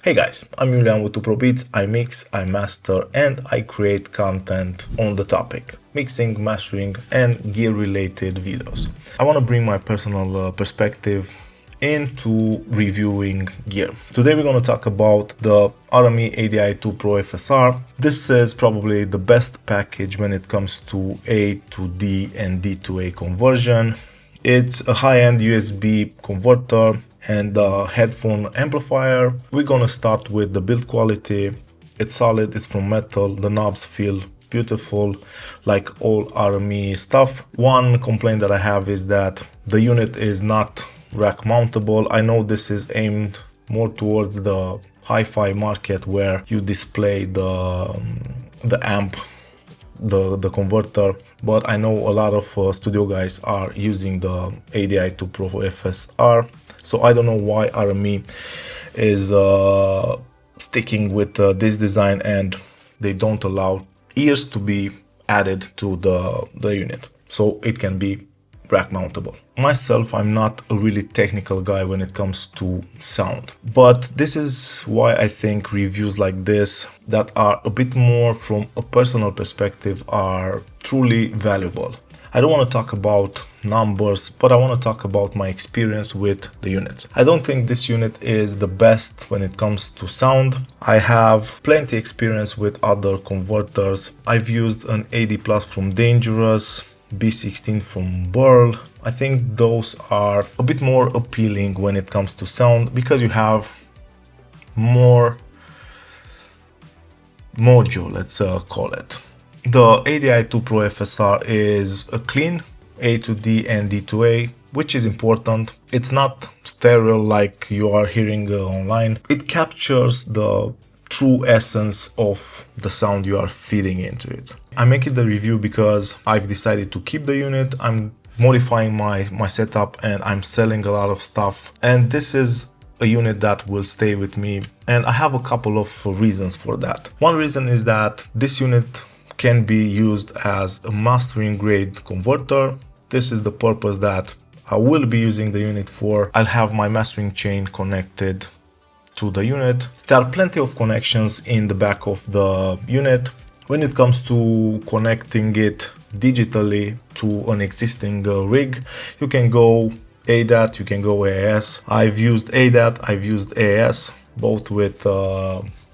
Hey guys, I'm Julian with 2 Pro Beats. I mix, I master, and I create content on the topic mixing, mastering, and gear related videos. I want to bring my personal perspective into reviewing gear. Today we're going to talk about the RME ADI-2 Pro FSR. This is probably the best package when it comes to A to D and D to A conversion. It's a high-end USB converter and a headphone amplifier. We're gonna start with the build quality. It's solid, it's from metal, the knobs feel beautiful like all RME stuff. One complaint that I have is that the unit is not rack mountable. I know this is aimed more towards the hi-fi market where you display the amp, the converter, but I know a lot of studio guys are using the ADI-2 Pro FSR. So I don't know why RME is sticking with this design and they don't allow ears to be added to the unit, so it can be rack mountable. Myself, I'm not a really technical guy when it comes to sound, but this is why I think reviews like this that are a bit more from a personal perspective are truly valuable. I don't want to talk about numbers, but I want to talk about my experience with the units. I don't think this unit is the best when it comes to sound. I have plenty experience with other converters. I've used an AD Plus from Dangerous, B16 from Burl. I think those are a bit more appealing when it comes to sound because you have more mojo, let's call it. The ADI-2 Pro FSR is a clean A to D and D to A, which is important. It's not stereo like you are hearing online. It captures the true essence of the sound you are feeding into it. I'm making the review because I've decided to keep the unit. I'm modifying my setup and I'm selling a lot of stuff. And this is a unit that will stay with me. And I have a couple of reasons for that. One reason is that this unit can be used as a mastering grade converter. This is the purpose that I will be using the unit for. I'll have my mastering chain connected to the unit. There are plenty of connections in the back of the unit. When it comes to connecting it digitally to an existing rig, you can go ADAT, you can go AAS. I've used ADAT, I've used AAS, both with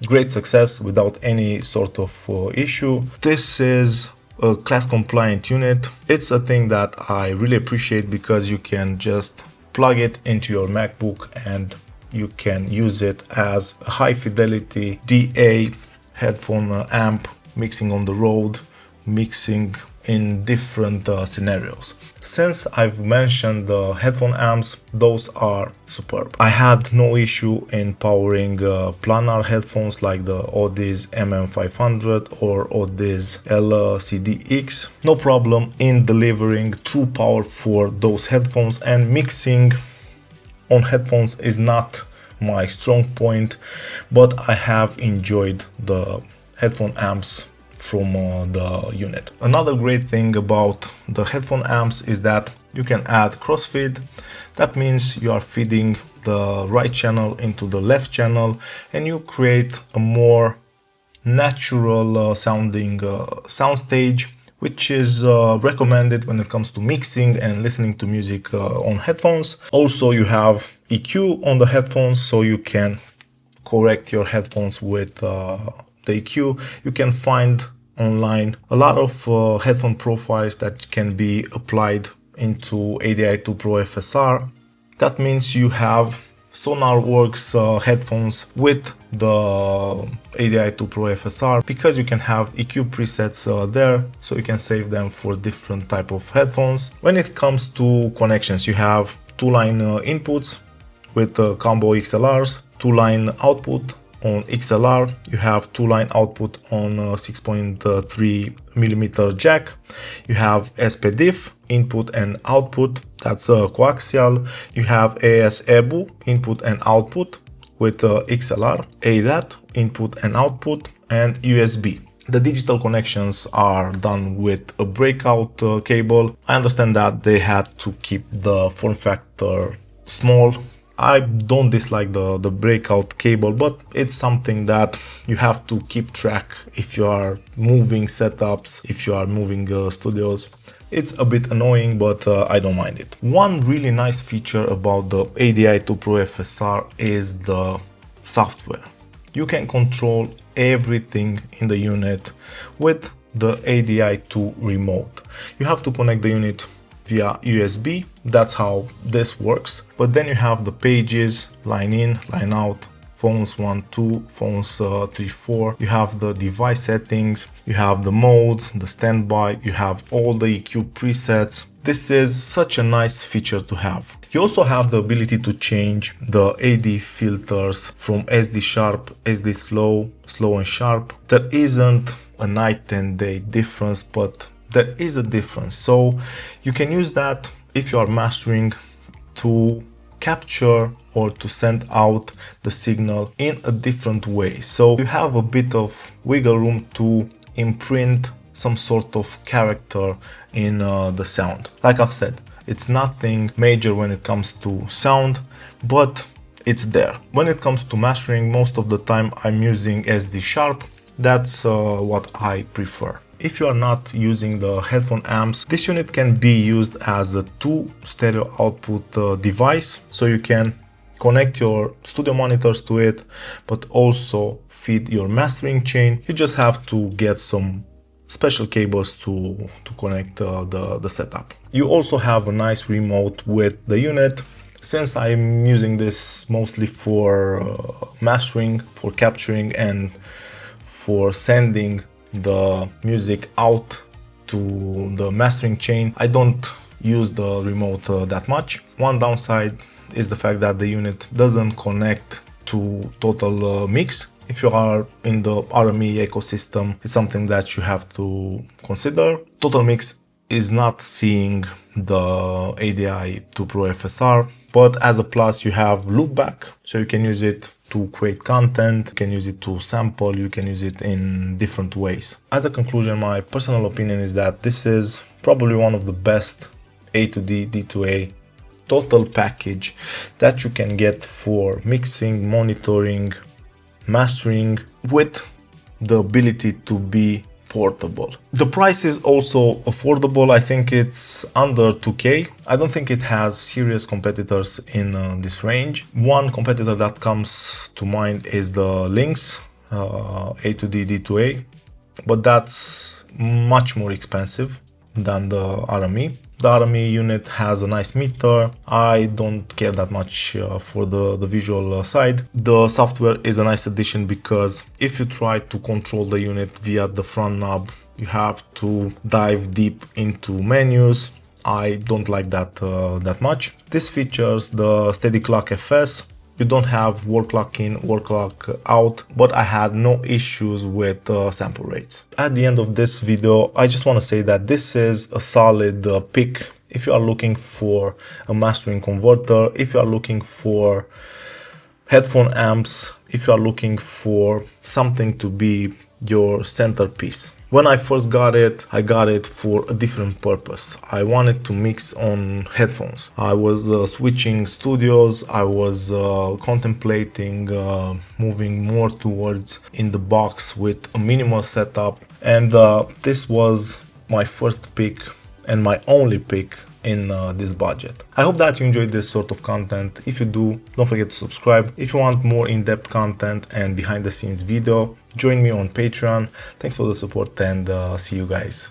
great success without any sort of issue. This is a class compliant unit. It's a thing that I really appreciate because you can just plug it into your MacBook and you can use it as a high fidelity DA headphone amp, mixing on the road, mixing in different scenarios. Since I've mentioned the headphone amps, those are superb. I had no issue in powering planar headphones like the Audis MM500 or Audis LCDX. No problem in delivering true power for those headphones, and mixing on headphones is not my strong point, but I have enjoyed the headphone amps from the unit. Another great thing about the headphone amps is that you can add crossfeed. That means you are feeding the right channel into the left channel and you create a more natural sounding soundstage, which is recommended when it comes to mixing and listening to music on headphones. Also, you have EQ on the headphones, so you can correct your headphones with the EQ. You can find online a lot of headphone profiles that can be applied into ADI-2 Pro FSR. That means you have SonarWorks headphones with the ADI-2 Pro FSR because you can have EQ presets there, so you can save them for different type of headphones. When it comes to connections, you have 2-line inputs with combo XLRs, 2-line output on XLR, you have 2-line output on 6.3mm jack, you have SPDIF input and output, that's coaxial, you have AS EBU input and output with XLR, ADAT input and output, and USB. The digital connections are done with a breakout cable. I understand that they had to keep the form factor small. I don't dislike the breakout cable, but it's something that you have to keep track if you are moving setups, if you are moving studios. It's a bit annoying, but I don't mind it. One really nice feature about the ADI-2 Pro FSR is the software. You can control everything in the unit with the ADI-2 remote. You have to connect the unit via USB, that's how this works. But then you have the pages, line in, line out, phones 1, 2, phones 3, 4. You have the device settings, you have the modes, the standby, you have all the EQ presets. This is such a nice feature to have. You also have the ability to change the AD filters from SD sharp, SD slow, slow and sharp. There isn't a night and day difference, but there is a difference. So you can use that if you are mastering to capture or to send out the signal in a different way. So you have a bit of wiggle room to imprint some sort of character in the sound. Like I've said, it's nothing major when it comes to sound, but it's there. When it comes to mastering, most of the time I'm using SD sharp. That's what I prefer. If you are not using the headphone amps, this unit can be used as a 2 stereo output device. So you can connect your studio monitors to it, but also feed your mastering chain. You just have to get some special cables to connect the setup. You also have a nice remote with the unit. Since I'm using this mostly for mastering, for capturing and for sending the music out to the mastering chain, I don't use the remote that much. One downside is the fact that the unit doesn't connect to TotalMix. If you are in the RME ecosystem, it's something that you have to consider. TotalMix is not seeing the ADI-2 Pro FSR, but as a plus you have loopback, so you can use it to create content, you can use it to sample, you can use it in different ways. As a conclusion, my personal opinion is that this is probably one of the best A to D, D to A total package that you can get for mixing, monitoring, mastering, with the ability to be portable. The price is also affordable. I think it's under 2K. I don't think it has serious competitors in this range. One competitor that comes to mind is the Lynx A to D, D to A, but that's much more expensive than the RME. The RME unit has a nice meter. I don't care that much for the visual side. The software is a nice addition because if you try to control the unit via the front knob, you have to dive deep into menus. I don't like that that much. This features the steady clock FS. You don't have wall clock in, wall clock out, but I had no issues with sample rates. At the end of this video, I just want to say that this is a solid pick if you are looking for a mastering converter, if you are looking for headphone amps, if you are looking for something to be your centerpiece. When I first got it, I got it for a different purpose. I wanted to mix on headphones. I was switching studios. I was contemplating moving more towards in the box with a minimal setup. And this was my first pick and my only pick in this budget. I hope that you enjoyed this sort of content. If you do, don't forget to subscribe. If you want more in-depth content and behind the scenes video, join me on Patreon. Thanks for the support and see you guys.